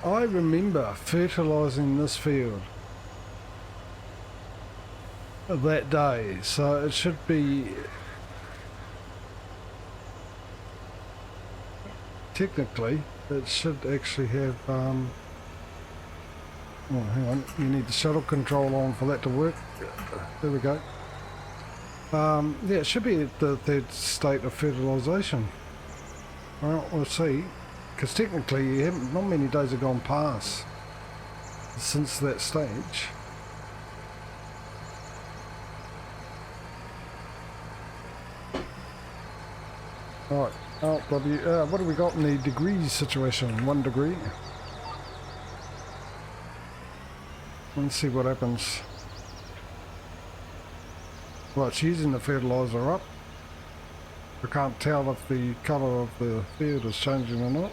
I remember fertilising this field that day, so it should be technically it should actually have oh, hang on, you need the shuttle control on for that to work. There we go. Yeah, it should be the third state of fertilisation. Well, we'll see, because technically you haven't, not many days have gone past since that stage. Alright, what do we got in the degrees situation? 1 degree. Let's see what happens. Well, it's using the fertiliser up. I can't tell if the colour of the field is changing or not.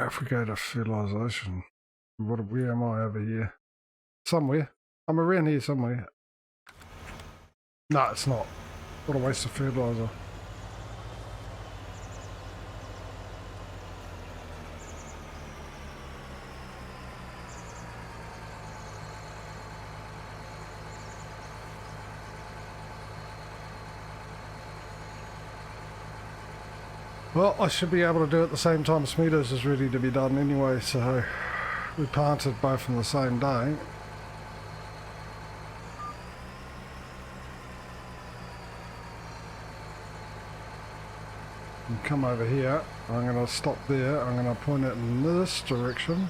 If we go to fertilisation, where am I over here? Somewhere. I'm around here somewhere. No, it's not. What a waste of fertiliser. Well, I should be able to do it at the same time Smudos is ready to be done anyway, so we planted both on the same day. And come over here, I'm going to stop there, I'm going to point it in this direction.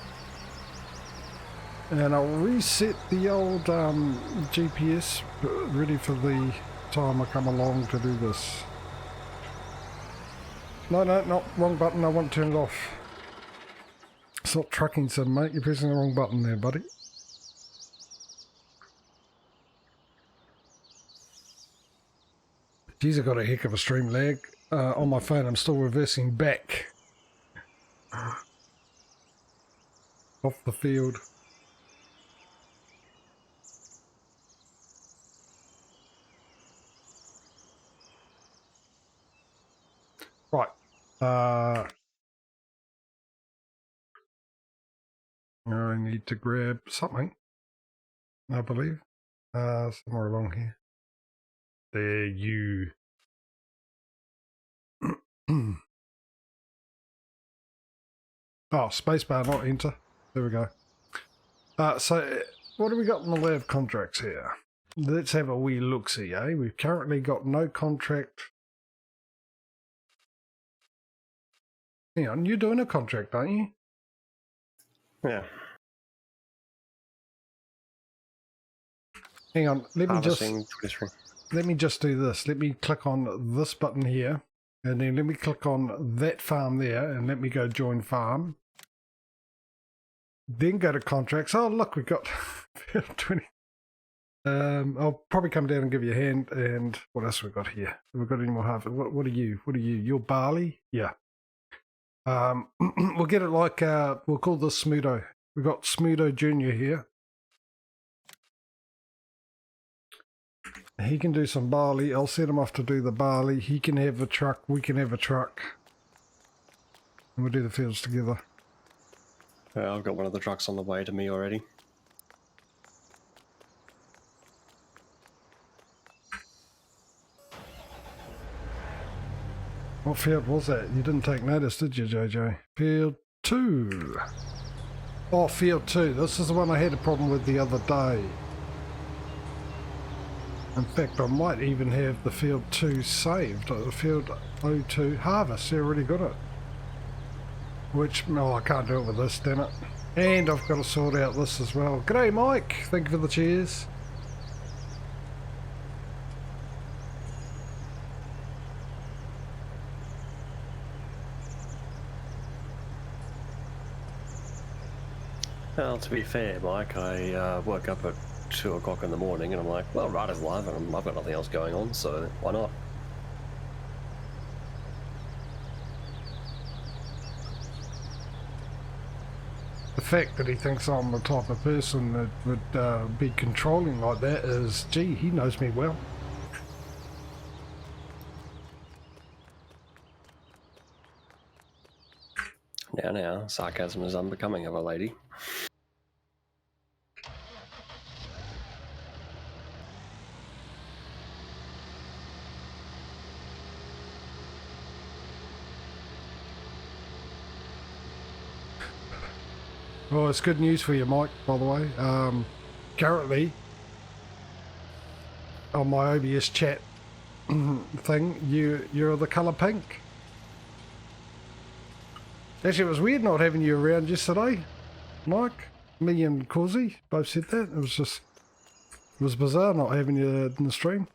And I'll reset the old GPS ready for the time I come along to do this. No, wrong button, I want to turn it off. It's not trucking sim, mate, you're pressing the wrong button there, buddy. Geez, I got a heck of a stream lag. On my phone, I'm still reversing back. Off the field. Right. I need to grab something, I believe. Somewhere along here. There you. Oh, spacebar, not enter. There we go. So, what do we got in the lab contracts here? Let's have a wee look-see, eh? We've currently got no contract. Hang on, you're doing a contract, aren't you? Yeah. Hang on, let me just do this. Let me click on this button here, and then let me click on that farm there, and let me go join farm. Then go to contracts. Oh, look, we've got 20. I'll probably come down and give you a hand. And what else have we got here? Have we got any more harvest? What are you? What are you? You're barley? Yeah. We'll get it like, we'll call this Smudo. We've got Smudo Jr. here. He can do some barley. I'll set him off to do the barley. He can have a truck. We can have a truck. And we'll do the fields together. I've got one of the trucks on the way to me already. What field was that? You didn't take notice, did you, JJ? Field 2. Oh, field 2. This is the one I had a problem with the other day. In fact, I might even have the field 2 saved. The field 02 harvest. You already got it. Which, no, I can't do it with this, damn it. And I've got to sort out this as well. G'day, Mike. Thank you for the cheers. Well, to be fair, Mike, I woke up at 2 o'clock in the morning and I'm like, well, Rider's live and I've got nothing else going on, so why not? The fact that he thinks I'm the type of person that would be controlling like that is, gee, he knows me well. Now, sarcasm is unbecoming of a lady. Well, it's good news for you, Mike, by the way. Currently, on my OBS chat thing, you're the colour pink. Actually, it was weird not having you around yesterday, Mike. Me and Causey both said that. It was bizarre not having you in the stream.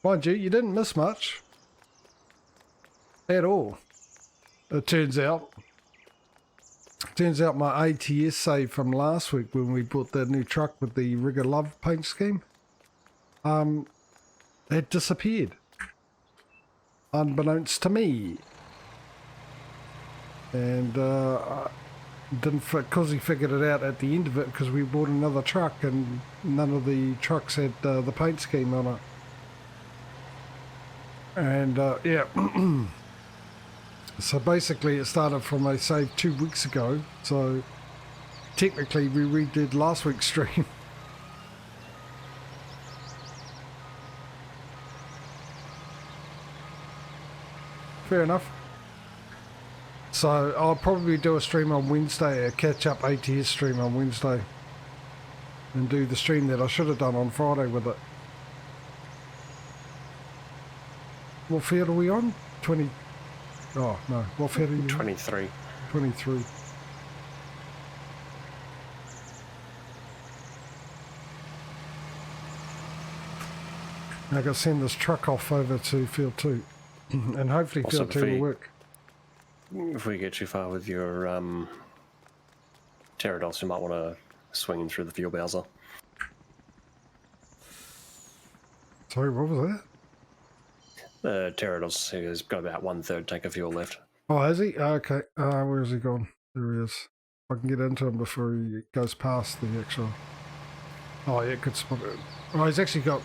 Mind you, you didn't miss much at all. It turns out my ATS save from last week when we bought that new truck with the Rigger Love paint scheme, it disappeared, unbeknownst to me. And because he figured it out at the end of it, because we bought another truck and none of the trucks had the paint scheme on it. And yeah. So basically it started from a save 2 weeks ago, so technically we redid last week's stream. Fair enough. So I'll probably do a stream on Wednesday, a catch-up ATS stream on Wednesday, and do the stream that I should have done on Friday with it. What field are we on? 20... Oh, no. What field are you 23. 23. I got to send this truck off over to field 2. And hopefully Also, field 2 will work. If we get too far with your Pterodos, you might want to swing in through the fuel bowser. Sorry, what was that? The Pterodos, he's got about 1/3 tank of fuel left. Oh, has he? Okay. Where has he gone? There he is. I can get into him before he goes past the actual... Oh, yeah, good spot. Oh, he's actually got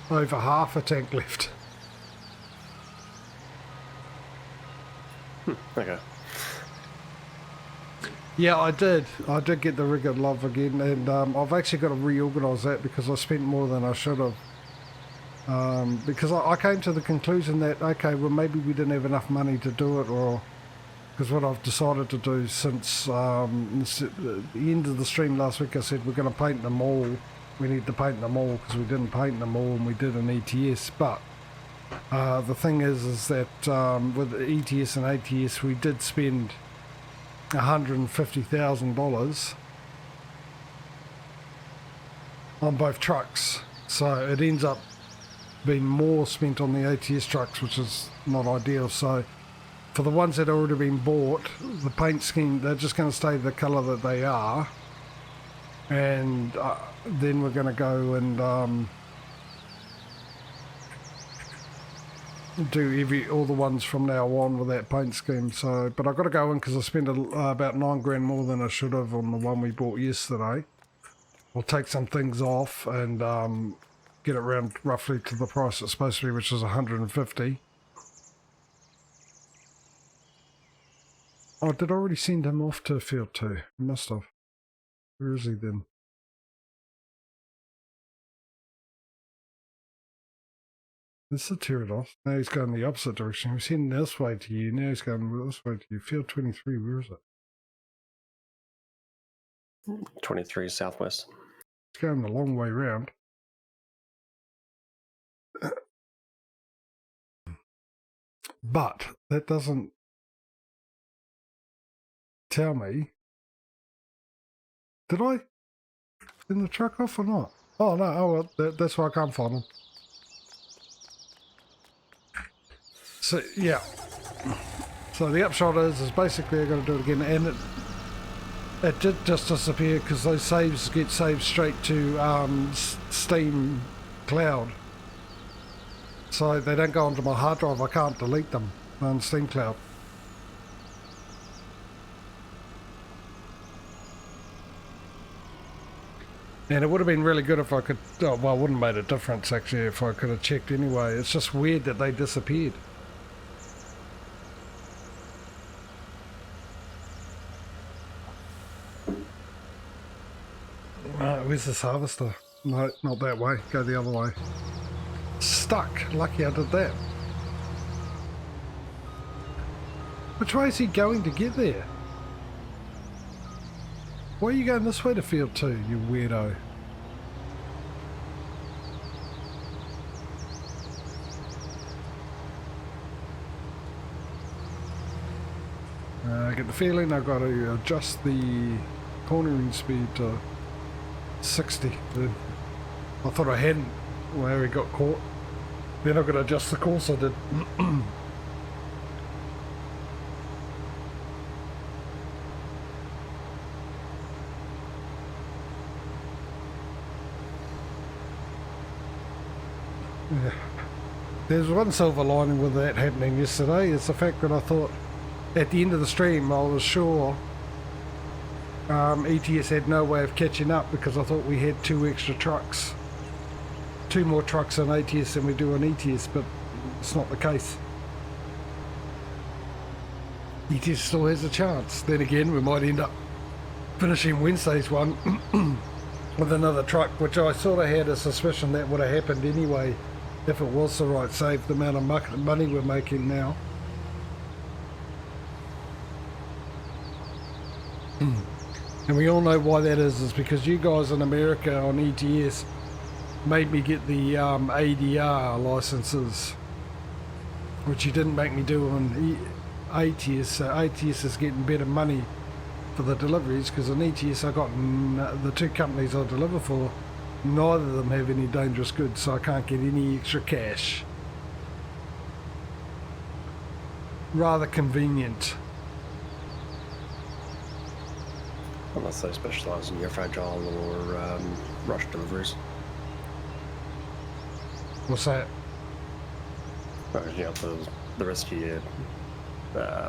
over half a tank left. Okay. Yeah, I did. I did get the Rigger Love again, and I've actually got to reorganise that because I spent more than I should have. Because I came to the conclusion that, okay, well, maybe we didn't have enough money to do it, or because what I've decided to do since the end of the stream last week, I said we're going to paint them all. We need to paint them all because we didn't paint them all and we did an ETS. But the thing is that with ETS and ATS, we did spend $150,000 on both trucks. So it ends up being more spent on the ATS trucks, which is not ideal. So for the ones that have already been bought, the paint scheme, they're just going to stay the colour that they are. And then we're going to go and do all the ones from now on with that paint scheme. So, but I've got to go in because I spent about $9,000 more than I should have on the one we bought yesterday. I'll take some things off and get it around roughly to the price it's supposed to be, which is $150. Oh, did I already send him off to field 2? I must have. Where is he then? This is the Pterodos. Now he's going the opposite direction. He was heading this way to you. Now he's going this way to you. Field 23, where is it? 23 southwest. It's going the long way round. But that doesn't tell me. Did I send the truck off or not? Oh no, oh well, that's why I can't find him. So yeah. So the upshot is basically I got to do it again, and it did just disappear because those saves get saved straight to Steam Cloud. So they don't go onto my hard drive. I can't delete them on Steam Cloud. And it would have been really good if I could, oh, well, it wouldn't have made a difference actually if I could have checked anyway. It's just weird that they disappeared. where's this harvester? No, not that way. Go the other way. Stuck. Lucky I did that. Which way is he going to get there? Why are you going this way to field 2, you weirdo? I get the feeling I've got to adjust the cornering speed to 60. I thought I hadn't where he got caught. Then I've got to adjust the course I did. Yeah. There's one silver lining with that happening yesterday. It's the fact that I thought at the end of the stream I was sure ETS had no way of catching up because I thought we had 2 extra trucks. 2 more trucks on ATS than we do on ETS, but it's not the case. ETS still has a chance. Then again, we might end up finishing Wednesday's one with another truck, which I sort of had a suspicion that would have happened anyway if it was the right save, the amount of money we're making now. And we all know why that is because you guys in America on ETS made me get the ADR licenses, which you didn't make me do on ATS. So ATS is getting better money for the deliveries because on ETS I got the 2 companies I deliver for, neither of them have any dangerous goods, so I can't get any extra cash. Rather convenient. Unless they specialise in your fragile or rush deliveries. What's that? Well, you know, the rest of your,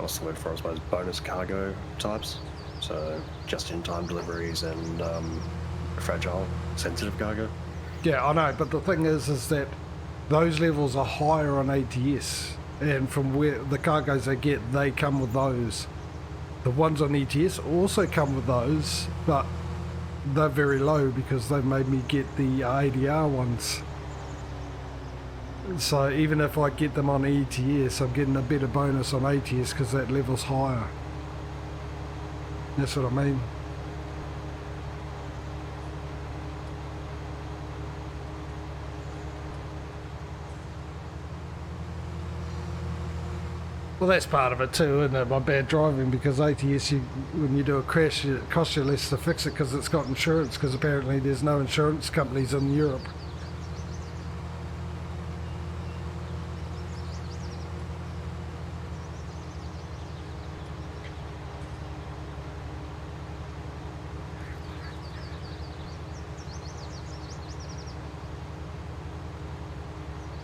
what's the word for it, I suppose, bonus cargo types. So just-in-time deliveries and fragile, sensitive cargo. Yeah, I know, but the thing is that those levels are higher on ATS, and from where the cargoes they come with those. The ones on ETS also come with those, but they're very low because they've made me get the ADR ones. So even if I get them on ETS, I'm getting a better bonus on ATS because that level's higher. That's what I mean. Well, that's part of it too, isn't it? My bad driving, because ATS, when you do a crash, it costs you less to fix it because it's got insurance, because apparently there's no insurance companies in Europe.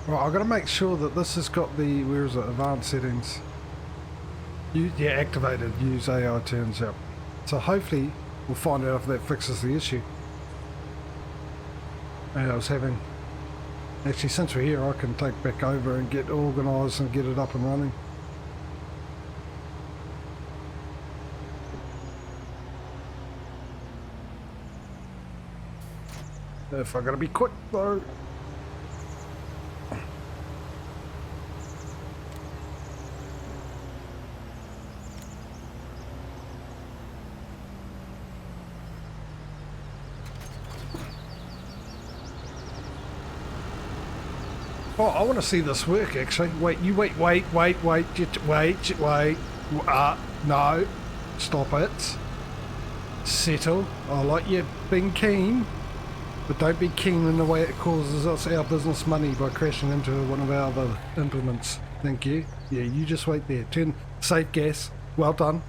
Right, I've got to make sure that this has got the, where is it, advanced settings. Yeah, activated, use AI turns up. So hopefully we'll find out if that fixes the issue. And I was having, actually since we're here I can take back over and get organised and get it up and running. If I gotta be quick though. Oh, I want to see this work actually. Wait, you wait. No. Stop it. Settle. I like you being keen, but don't be keen in the way it causes us our business money by crashing into one of our other implements. Thank you. Yeah, you just wait there. Turn safe gas. Well done.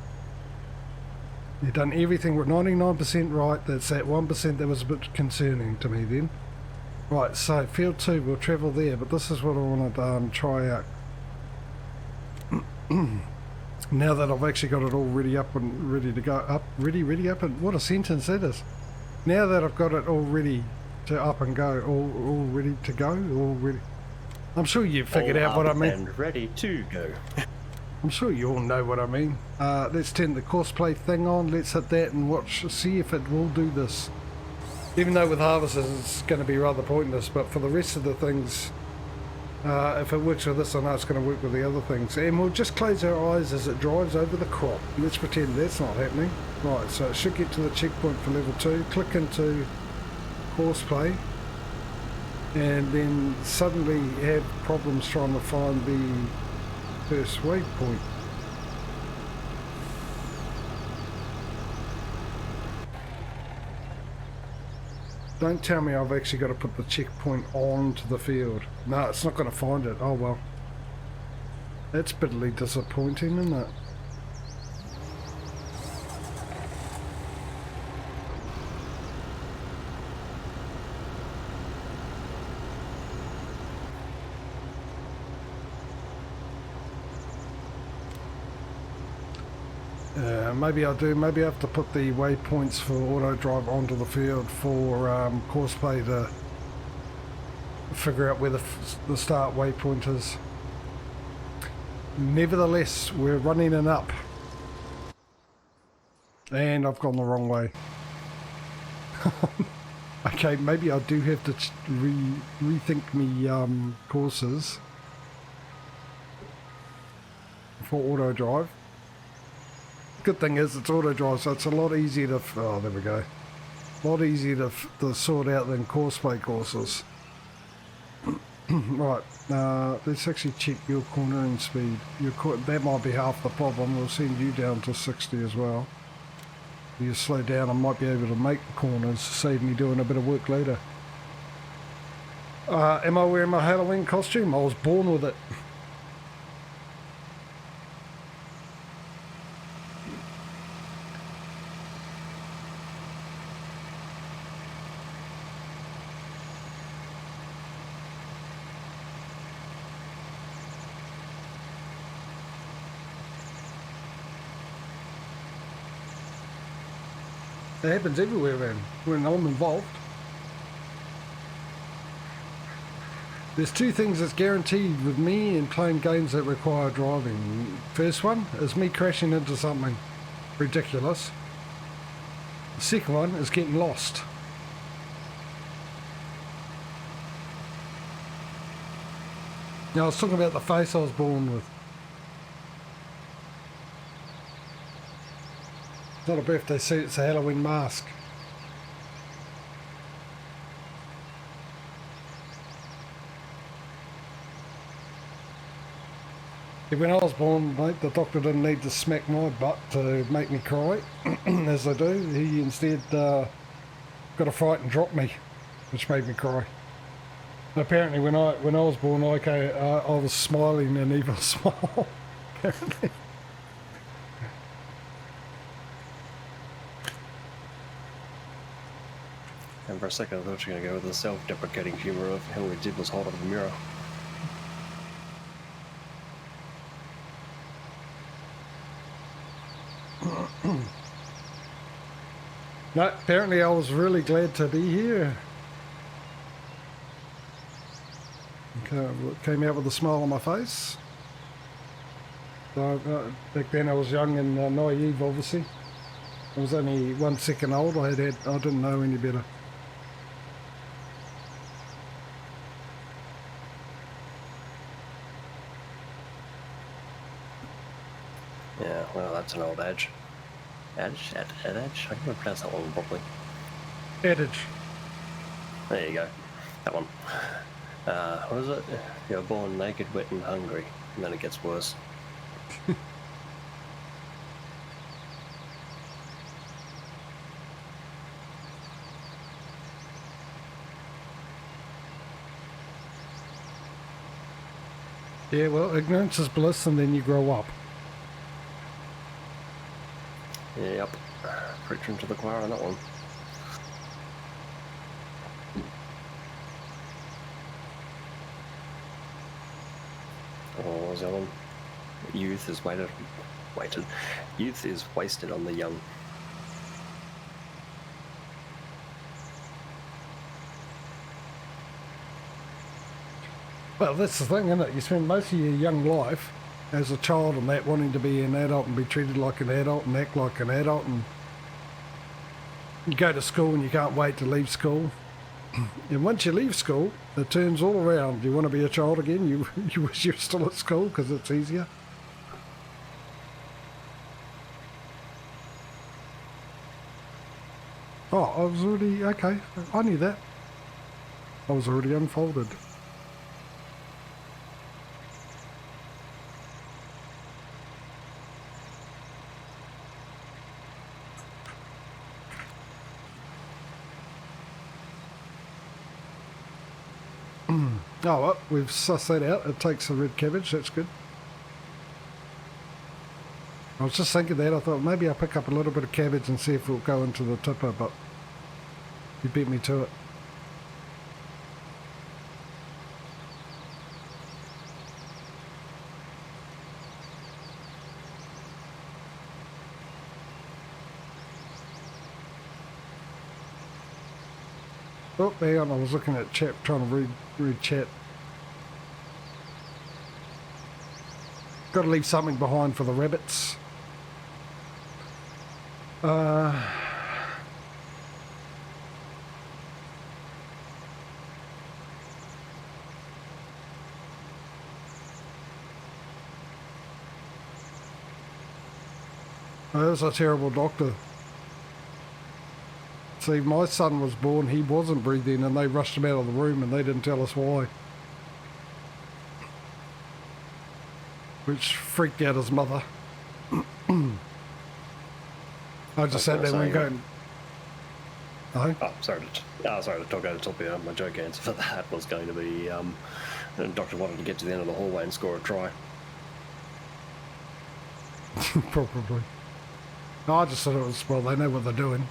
You've done everything with 99% right. That's that 1% that was a bit concerning to me then. Right, so field 2, we'll travel there, but this is what I want to try out. Now that I've actually got it all ready up and ready to go, ready up, and what a sentence that is. Now that I've got it all ready to up and go, all ready to go, all ready. I'm sure you've figured out what I mean. And ready to go. I'm sure you all know what I mean. Let's turn the course play thing on, let's hit that and watch, see if it will do this. Even though with harvesters it's going to be rather pointless, but for the rest of the things, if it works with this, I know it's going to work with the other things. And we'll just close our eyes as it drives over the crop. Let's pretend that's not happening. Right, so it should get to the checkpoint for level 2, click into horseplay, and then suddenly have problems trying to find the first waypoint. Don't tell me I've actually got to put the checkpoint onto the field. No, it's not going to find it. Oh well. That's bitterly disappointing, isn't it? Maybe I do. Maybe I have to put the waypoints for auto drive onto the field for Courseplay to figure out where the start waypoint is. Nevertheless, we're running an up, and I've gone the wrong way. Okay, maybe I do have to rethink me courses for auto drive. Good thing is it's auto drive, so it's a lot easier to, oh there we go, a lot easier to sort out than courseplay courses. Right, let's actually check your cornering speed. That might be half the problem. We'll send you down to 60 as well. If you slow down, I might be able to make the corners, save me doing a bit of work later. Am I wearing my Halloween costume? I was born with it. It happens everywhere, man, when I'm involved. There's two things that's guaranteed with me in playing games that require driving. First one is me crashing into something ridiculous. The second one is getting lost. Now I was talking about the face I was born with. It's not a birthday suit, it's a Halloween mask. When I was born, mate, the doctor didn't need to smack my butt to make me cry, as I do. He instead got a fright and dropped me, which made me cry. And apparently when I was born, I was smiling an evil smile, apparently. And for a second I thought you were going to go with the self-deprecating humour of all we did was hold up the mirror. No, apparently I was really glad to be here. Okay, came out with a smile on my face. So, back then I was young and naive, obviously. I was only 1 second old. I didn't know any better. Yeah, well, that's an old adage. Adage? Adage? I can't pronounce that one properly. Adage. There you go. That one. What is it? You're born naked, wet and hungry. And then it gets worse. Yeah, well, ignorance is bliss and then you grow up. Yep. Preaching to the choir on that one. What was the other one? Youth is weighted. Youth is wasted on the young. Well, that's the thing, isn't it? You spend most of your young life as a child and that wanting to be an adult and be treated like an adult and act like an adult, and You go to school and you can't wait to leave school. And once you leave school, it turns all around. You want to be a child again. You wish you're still at school because it's easier. Oh, I was already... Okay, I knew that. I was already unfolded. Oh, well, we've sussed that out. It takes a red cabbage. That's good. I was just thinking that. I thought maybe I'll pick up a little bit of cabbage and see if it'll go into the tipper, but you beat me to it. Oh, hang on. I was looking at chat, trying to read chat. Got to leave something behind for the rabbits. Oh, that's a terrible doctor. See, my son was born, he wasn't breathing, and they rushed him out of the room and they didn't tell us why. Which freaked out his mother. I just sat there and going... Oh, sorry to talk over the top here. My joke answer for that was going to be, the doctor wanted to get to the end of the hallway and score a try. probably. No, I just thought it was, well, they know what they're doing.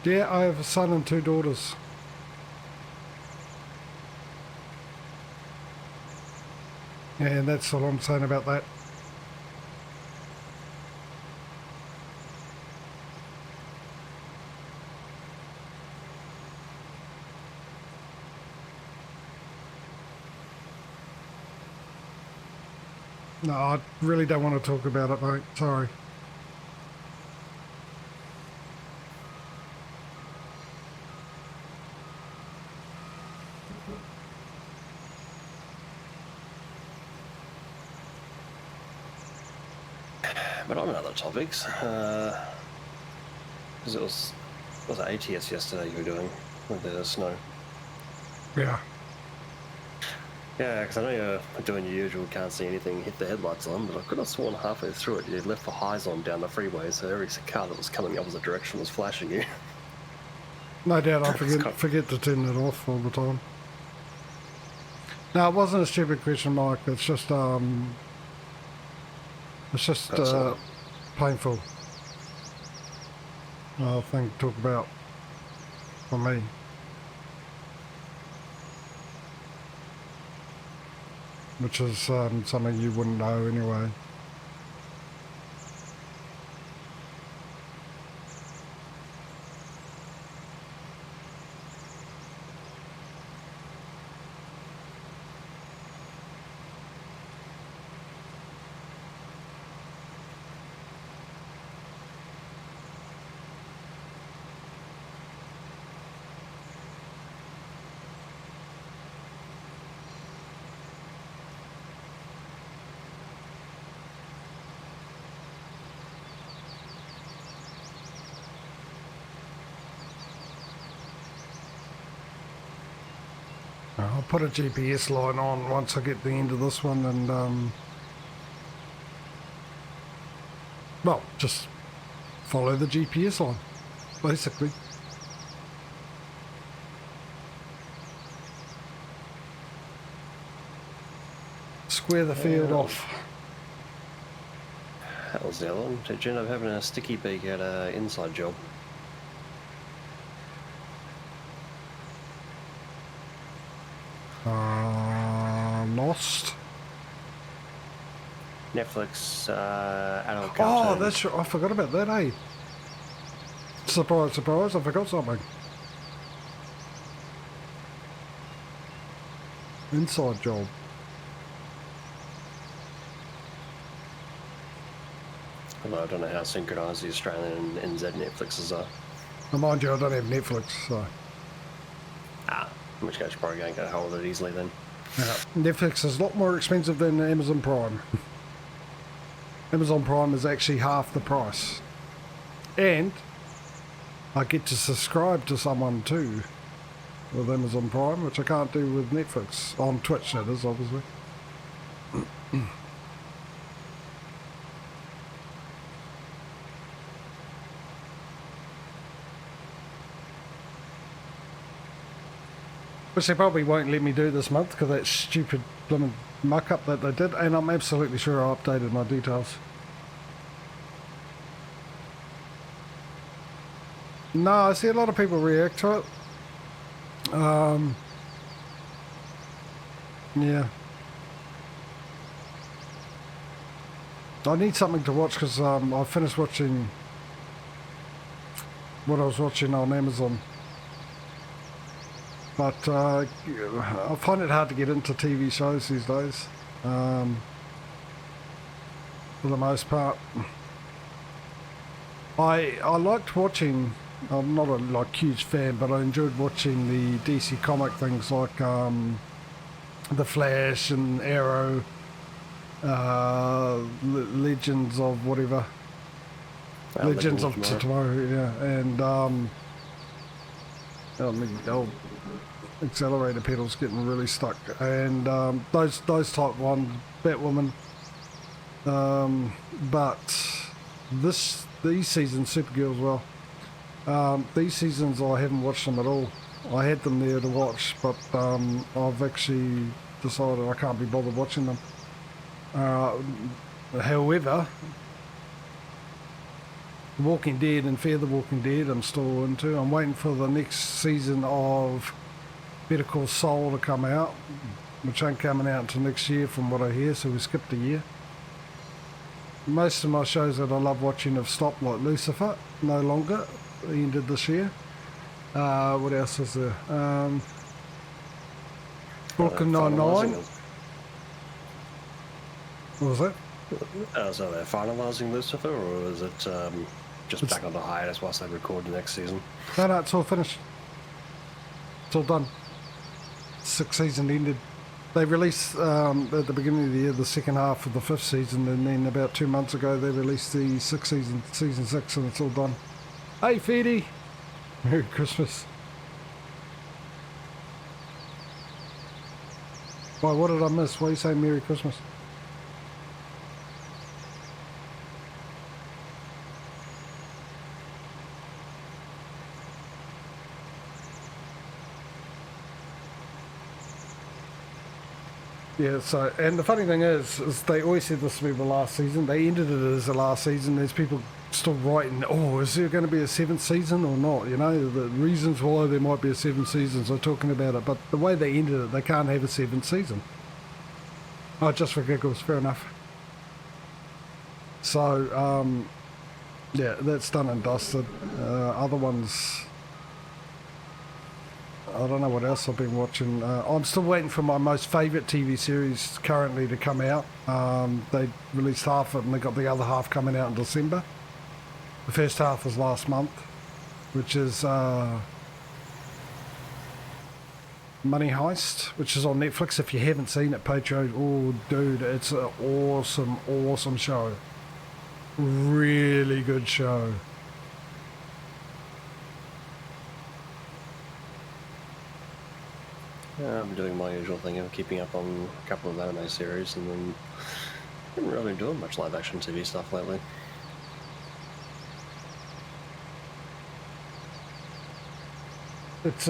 Yeah, I have a son and 2 daughters. And that's all I'm saying about that. No, I really don't want to talk about it, mate. Sorry. But on other topics, because it was ATS yesterday you were doing with the snow? Yeah. Yeah, because I know you're doing your usual, can't see anything, hit the headlights on, but I could have sworn halfway through it you left the highs on down the freeway, so every car that was coming the opposite direction was flashing you. No doubt I forget to turn it off all the time. No, it wasn't a stupid question, Mike. It's just painful. Thing to talk about for me. Which is something you wouldn't know anyway. I'll put a GPS line on once I get the end of this one and, well, just follow the GPS line, basically. Square the field off. That was the other one. Did you end up having a sticky beak at an inside job? Lost. Netflix adult Oh, cartoon. that's I forgot about that, eh? Surprise, surprise, I forgot something. Inside job. Although I don't know how synchronised the Australian and NZ Netflixes are. Now, mind you, I don't have Netflix, so... In which case, you're probably going to get a hold of it easily then. Yeah, Netflix is a lot more expensive than Amazon Prime. Amazon Prime is actually half the price. And I get to subscribe to someone too with Amazon Prime, which I can't do with Netflix. On Twitch, that is, obviously. Which they probably won't let me do this month because that stupid blooming muck-up that they did, and I'm absolutely sure I updated my details. No, I see a lot of people react to it. Yeah. I need something to watch because I finished watching what I was watching on Amazon. But I find it hard to get into TV shows these days, for the most part. I liked watching, I'm not a huge fan, but I enjoyed watching the DC comic things like The Flash and Arrow, Legends of whatever. Legends of Tomorrow, yeah, and oh, accelerator pedals getting really stuck, and those type ones, Batwoman. But these seasons, Supergirl as well. These seasons I haven't watched them at all. I had them there to watch, but I've actually decided I can't be bothered watching them. However, Walking Dead and Fear the Walking Dead I'm still into. I'm waiting for the next season of Better Call Saul to come out, which ain't coming out until next year from what I hear, so we skipped a year. Most of my shows that I love watching have stopped, like Lucifer, no longer, ended this year. What else is there? Brooklyn Nine-Nine. What was that? So they're finalising Lucifer, or is it just back on the hiatus whilst they record the next season? No, it's all finished. It's all done. 6th season ended. They released at the beginning of the year the second half of the 5th season, and then about 2 months ago they released the 6th season, season 6, and it's all done. Hey, Feedy! Merry Christmas. Why, what did I miss? Why are you saying Merry Christmas? Yeah, so, and the funny thing is they always said this will be the last season. They ended it as the last season. There's people still writing, oh, is there going to be a 7th season or not? You know, the reasons why there might be a 7th season, so talking about it. But the way they ended it, they can't have a 7th season. Oh, just for giggles, fair enough. So, yeah, that's done and dusted. Other ones... I don't know what else I've been watching. I'm still waiting for my most favourite TV series currently to come out. They released half of it and they got the other half coming out in December. The first half was last month, which is Money Heist, which is on Netflix. If you haven't seen it, Patrio, oh dude, it's an awesome, awesome show. Really good show. I'm doing my usual thing of keeping up on a couple of anime series, and then haven't really been doing much live action TV stuff lately. It's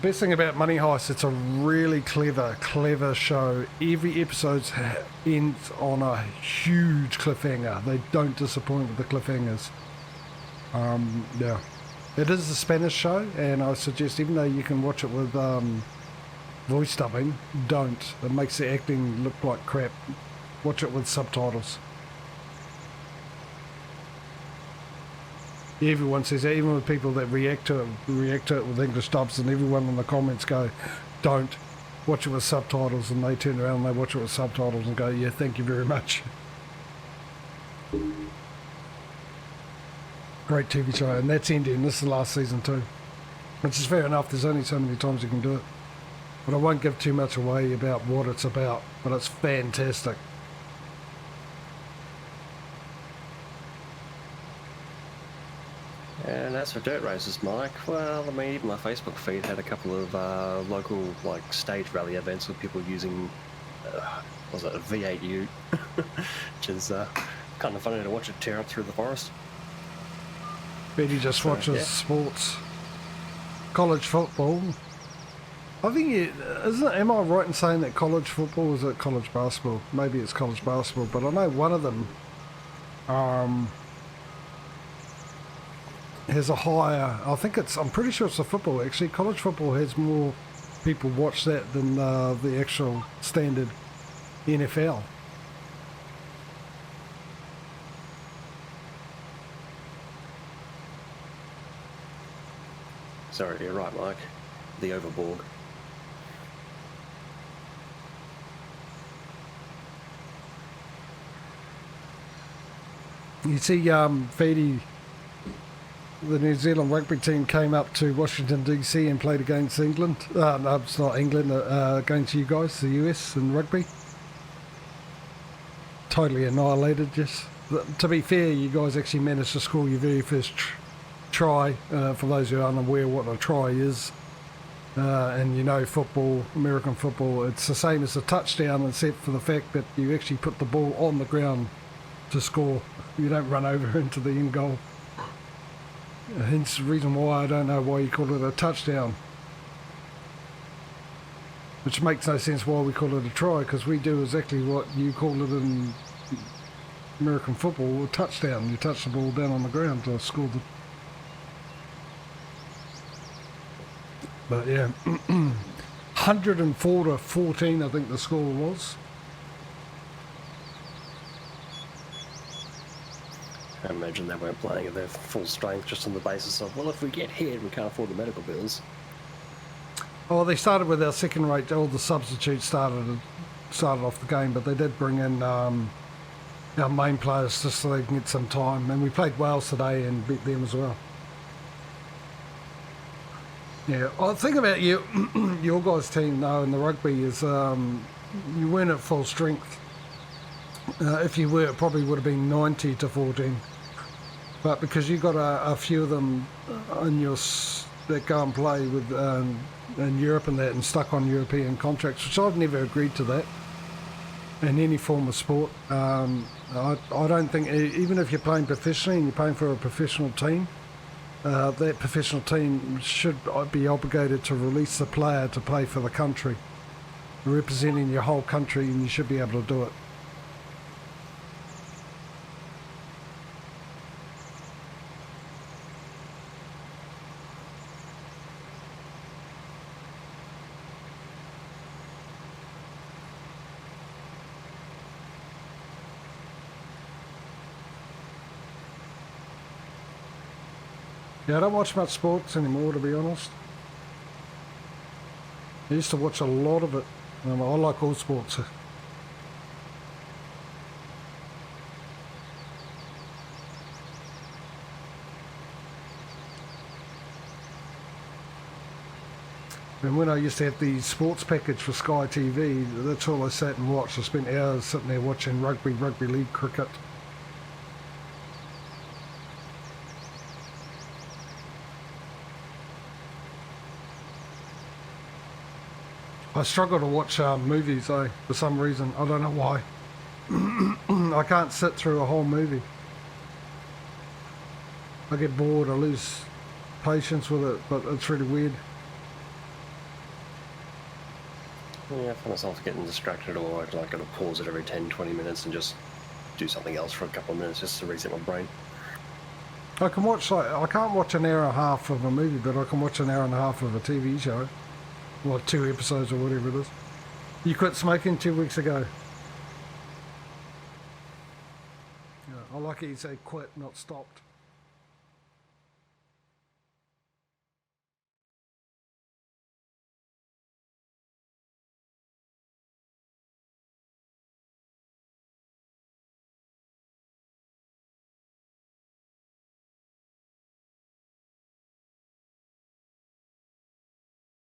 best thing about Money Heist, it's a really clever show. Every episode ends on a huge cliffhanger. They don't disappoint with the cliffhangers. Yeah, it is a Spanish show, and I suggest, even though you can watch it with voice dubbing, don't. It makes the acting look like crap. Watch it with subtitles. Everyone says that, even with people that react to it with English dubs, and everyone in the comments go, don't. Watch it with subtitles, and they turn around and they watch it with subtitles and go, yeah, thank you very much. Great TV show, and that's ending. This is the last season too. Which is fair enough, there's only so many times you can do it. But I won't give too much away about what it's about, but it's fantastic. And as for dirt races, Mike, well, I mean, even my Facebook feed had a couple of local, like, stage rally events with people using, was it a V8 Ute, which is kind of funny to watch it tear up through the forest. Betty just watches sports. College football. I think am I right in saying that college football, or is it college basketball? Maybe it's college basketball, but I know one of them has a higher, I'm pretty sure it's the football actually. College football has more people watch that than the actual standard NFL. Sorry, you're right, Mike. The Overborg. You see, Feedy, the New Zealand rugby team came up to Washington DC and played against England. No, it's not England, against you guys, the US in rugby. Totally annihilated, just. To be fair, you guys actually managed to score your very first try. For those who are unaware what a try is, and you know football, American football, it's the same as a touchdown except for the fact that you actually put the ball on the ground to score. You don't run over into the end goal. Hence the reason why I don't know why you call it a touchdown. Which makes no sense why we call it a try, because we do exactly what you call it in American football, a touchdown. You touch the ball down on the ground to score the... But yeah, 104-14 I think the score was. I imagine they weren't playing at their full strength just on the basis of, well, if we get hit, we can't afford the medical bills. Oh, they started with our second rate. All the substitutes started off the game, but they did bring in our main players just so they can get some time. And we played Wales today and beat them as well. Yeah, well, the thing about you, your guys' team though in the rugby is you weren't at full strength. If you were, it probably would have been 90-14. But because you got a few of them that go and play with in Europe and that, and stuck on European contracts, which I've never agreed to that in any form of sport. I don't think, even if you're playing professionally and you're playing for a professional team, that professional team should be obligated to release the player to play for the country, representing your whole country, and you should be able to do it. Yeah, I don't watch much sports anymore, to be honest. I used to watch a lot of it. I like all sports. And when I used to have the sports package for Sky TV, that's all I sat and watched. I spent hours sitting there watching rugby league, cricket. I struggle to watch movies though, for some reason. I don't know why. I can't sit through a whole movie. I get bored, I lose patience with it, but it's really weird. Yeah, I find myself getting distracted, or I've got to pause it every 10-20 minutes and just do something else for a couple of minutes just to reset my brain. I can't watch an hour and a half of a movie, but I can watch an hour and a half of a TV show. Like 2 episodes or whatever it is. You quit smoking 2 weeks ago. Yeah, I like it you say quit, not stopped.